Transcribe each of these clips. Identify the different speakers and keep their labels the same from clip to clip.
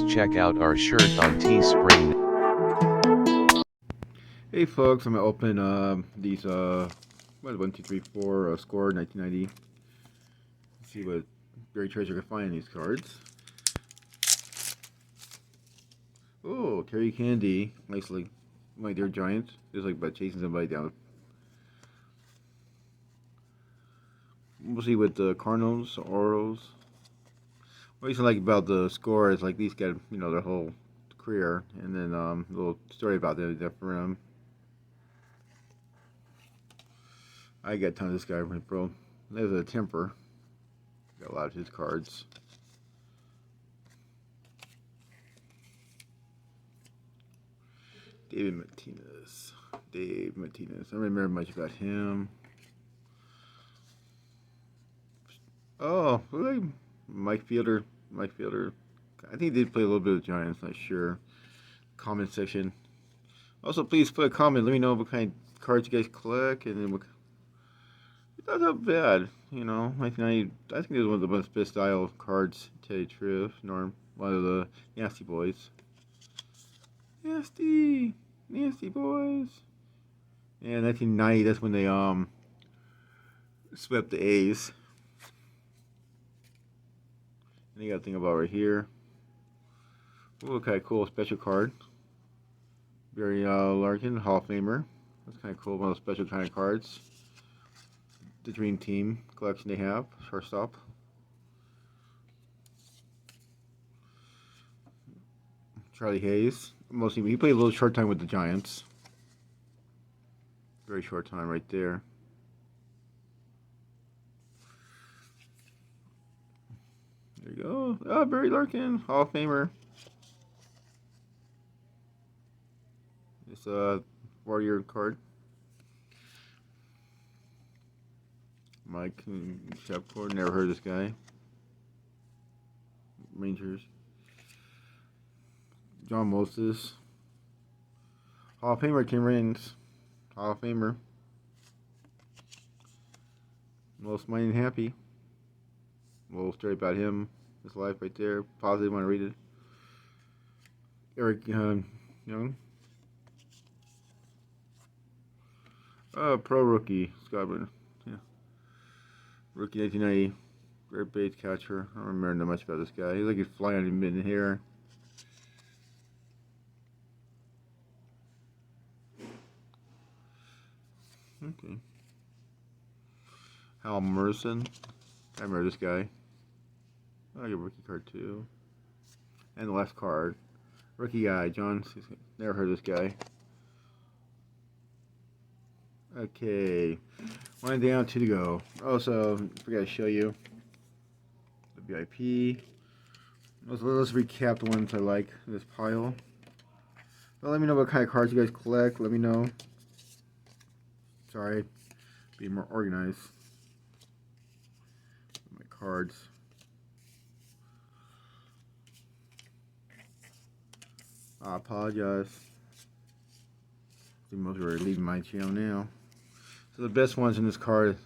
Speaker 1: Please check out our shirt on Teespring.
Speaker 2: Hey folks, I'm gonna open these what 1, 2, 3, 4 score 1990. Let's see what Gary Treasure can find in these cards. Oh, Terry Candy, nicely. My dear Giants. Just like about chasing somebody down. We'll see with the Cardinals, Orioles. What I used to like about the score is like these guys, you know, their whole career, and then a little story about them for them. I got a ton of this guy, bro. There's a temper. Got a lot of his cards. Dave Martinez. I don't remember much about him. Oh, really? Mike Fielder. I think he did play a little bit of Giants, not sure. Comment section. Also, please put a comment. Let me know what kind of cards you guys collect, and then what. It's not that bad, you know. I think it was one of the most best style cards. Teddy Triff, Norm, one of the Nasty Boys. Nasty Boys. Yeah, 1990. That's when they swept the A's. And you got to think about right here. Ooh, kind of cool special card. Barry Larkin, Hall of Famer. That's kind of cool. One of those special kind of cards. The Dream Team collection they have. Shortstop. Charlie Hayes. Mostly, he played a little short time with the Giants. Very short time right there. There you go. Oh, Barry Larkin, Hall of Famer. It's a Warrior card. Mike Shepard, never heard of this guy. Rangers. John Moses. Hall of Famer, Kim Raines. Hall of Famer. Most Mighty and Happy. A little story about him, his life right there. Positive, want to read it. Eric Young. Pro rookie, Scotland. Yeah. Rookie 1990. Great base catcher. I don't remember much about this guy. He's like he's flying on mid hair. Okay. Hal Merson. I remember this guy. I get a rookie card too. And the last card. Rookie guy, John. Never heard of this guy. Okay. One down, two to go. Also, forgot to show you the VIP. Let's recap the ones I like in this pile. Well, let me know what kind of cards you guys collect. Let me know. Sorry. Be more organized. My cards. I apologize. Most are leaving my channel now. So the best ones in this card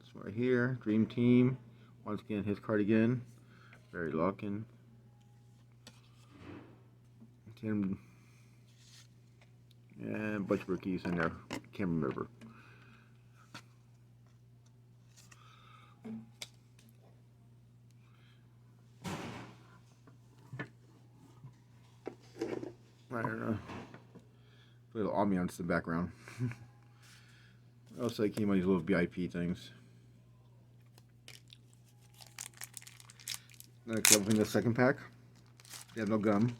Speaker 2: is right here. Dream Team. Once again, his card again. Barry Larkin. And a bunch of rookies in there. Can't remember. I don't know. A little ambiance in the background. Also, it came on these little VIP things. Next, opening the second pack. They have no gum.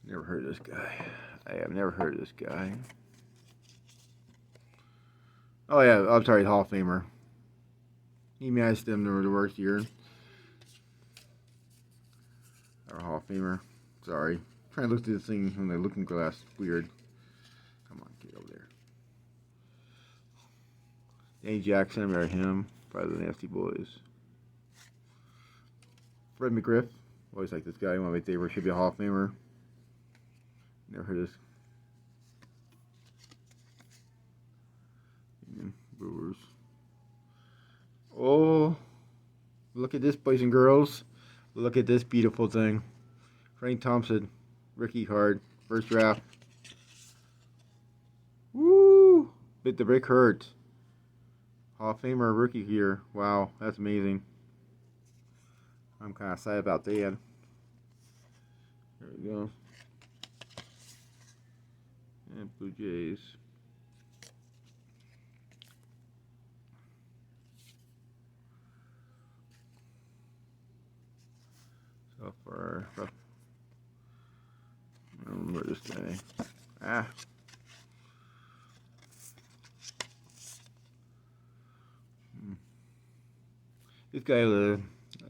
Speaker 2: Never heard of this guy. I have never heard of this guy. Oh yeah, I'm sorry, Hall of Famer. He matched them the worst year. Our Hall of Famer. Sorry. Trying to look through this thing on the looking glass. Weird. Come on, get over there. Danny Jackson, I remember him. Probably the Nasty Boys. Fred McGriff. Always like this guy. One of my favorites. Should be a Hall of Famer. Never heard of this. Brewers. Oh, look at this, boys and girls. Look at this beautiful thing. Frank Thompson, rookie card, first draft. Woo! Bit the brick hurt. Hall of Famer rookie here. Wow, that's amazing. I'm kind of excited about that. There we go. And Blue Jays. So far, I don't remember this guy. Ah. This guy was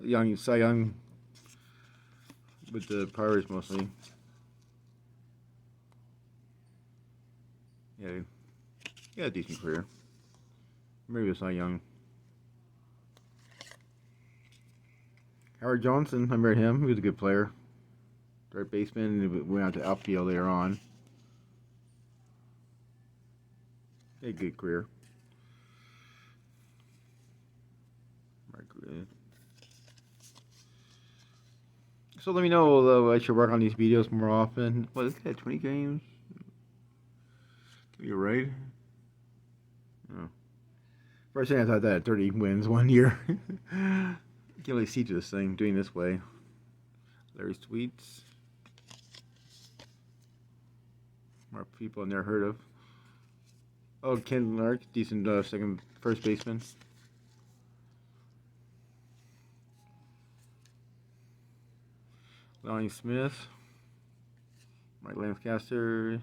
Speaker 2: a young Cy Young with the Pirates mostly. Yeah, he had a decent career. Maybe it's Cy Young. Howard Johnson, I remember him. He was a good player. Third baseman, and he went out to outfield later on. He had a good career. So let me know I should work on these videos more often. What, this guy had 20 games? You're right. Oh. First thing I thought that had 30 wins one year. Can't really see to this thing doing this way. Larry Sweets. More people I never heard of. Oh, Ken Lark, decent first baseman. Lonnie Smith, Mike Lancaster.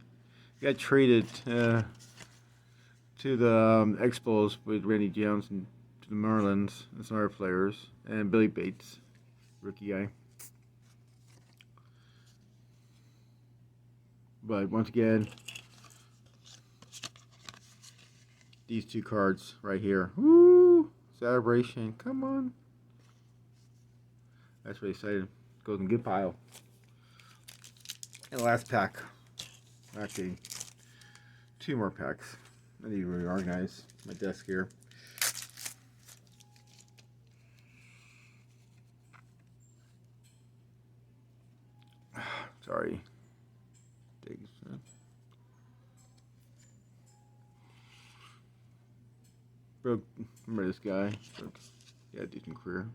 Speaker 2: Got traded to the Expos with Randy Jones and to the Marlins and some other players, and Billy Bates, rookie guy. But once again, these two cards right here. Woo! Celebration. Come on. That's really exciting. Goes in a good pile. And the last pack. Actually, 2 more packs. I need to reorganize my desk here. Sorry. Remember this guy? Yeah, decent career.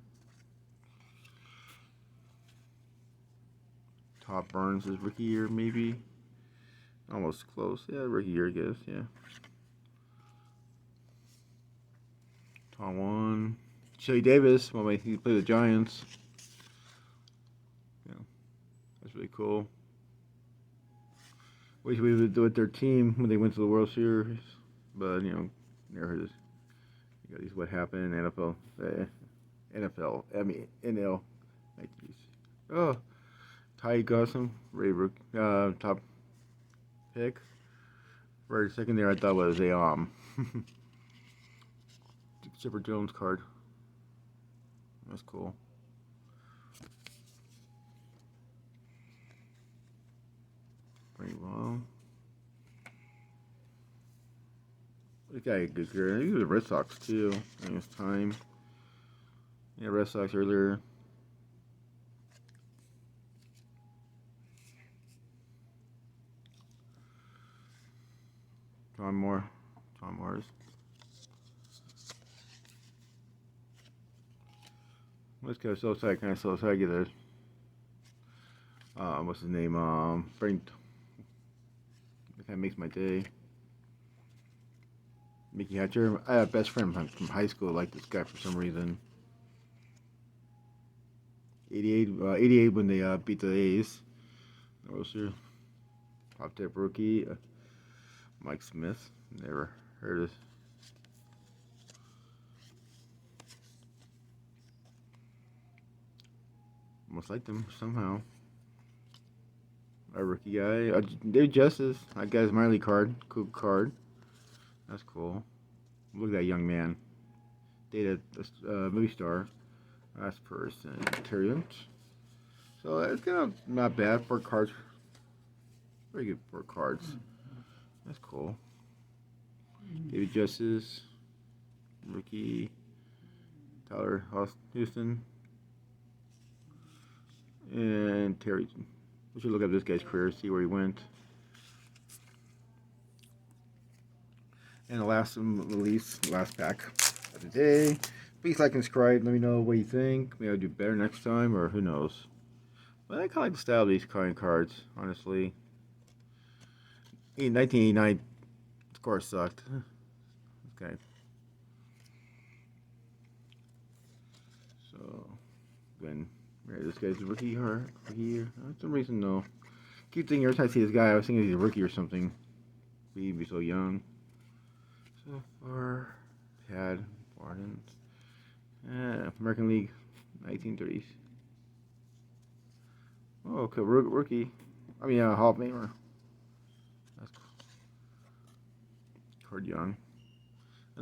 Speaker 2: Todd Burns' rookie year, maybe. Almost close. Yeah, rookie year, I guess. Yeah. Tom 1. Shelly Davis. Well, he played the Giants. Yeah, that's really cool. Wish we would do it with their team when they went to the World Series, but never heard this. You got these what happened in NFL. NL. Oh. Ty Gossam, Ray Rook, top pick. For a second there, I thought it was a Chipper Jones card. That's cool. Pretty well. This guy had a good career. He was a Red Sox too. In his time. Yeah, Red Sox earlier. Tom Morris. Let's go so excited, kind of so excited to get this. What's his name? Frank. That kind of makes my day. Mickey Hatcher. I have a best friend from high school. Like this guy for some reason. 88 when they beat the A's. Top tip rookie. Mike Smith. Never heard of. Almost liked him somehow. A rookie guy. David Justice. I got his minor league card. Cool card. That's cool. Look at that young man. Dated movie star. Last person. Terry. So it's kind of not bad for cards. Very good for cards. That's cool. David Justice. Rookie. Tyler Houston. And Terry We should look up this guy's career, see where he went. And the last but not least, last pack of the day. Please like and subscribe. Let me know what you think. Maybe I'll do better next time, or who knows. But I kind of like the style of these kind of cards, honestly. In 1989, of course, sucked. Okay. So, again, this guy's a rookie here. For some reason, no. Keep thinking every time I see this guy, I was thinking he's a rookie or something. He'd be so young. So far, Pad, Barton, American League, 1930s. Oh, okay, rookie. I mean, Hall of Famer. That's cool. Cord Young. I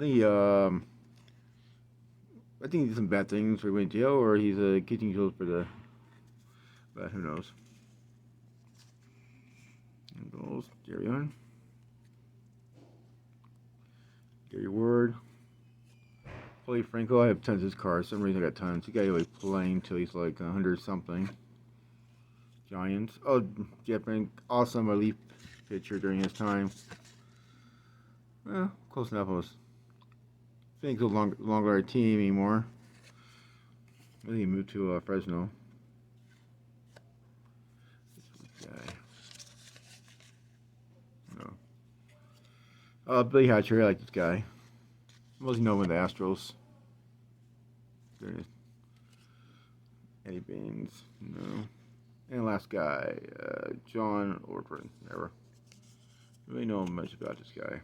Speaker 2: think he did some bad things, or he went to jail, or he's getting killed for the. But who knows? And goes Jerry on. Gary Ward. Holy Franco, I have tons of his cards. For some reason I got tons. You got like playing till he's like 100 something. Giants. Oh, Jeff Brink, awesome relief pitcher during his time. Well, close enough. I was think he's no longer our team anymore. I think he moved to Fresno. This guy. No. Billy Hatcher, I like this guy. Mostly known with the Astros. Eddie Baines, no. And last guy, John Ortford. Never really know much about this guy.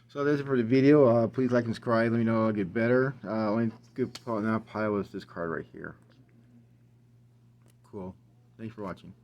Speaker 2: So that's it for the video. Please like and subscribe. Let me know I'll get better. Only good now pile was this card right here. Cool. Thanks for watching.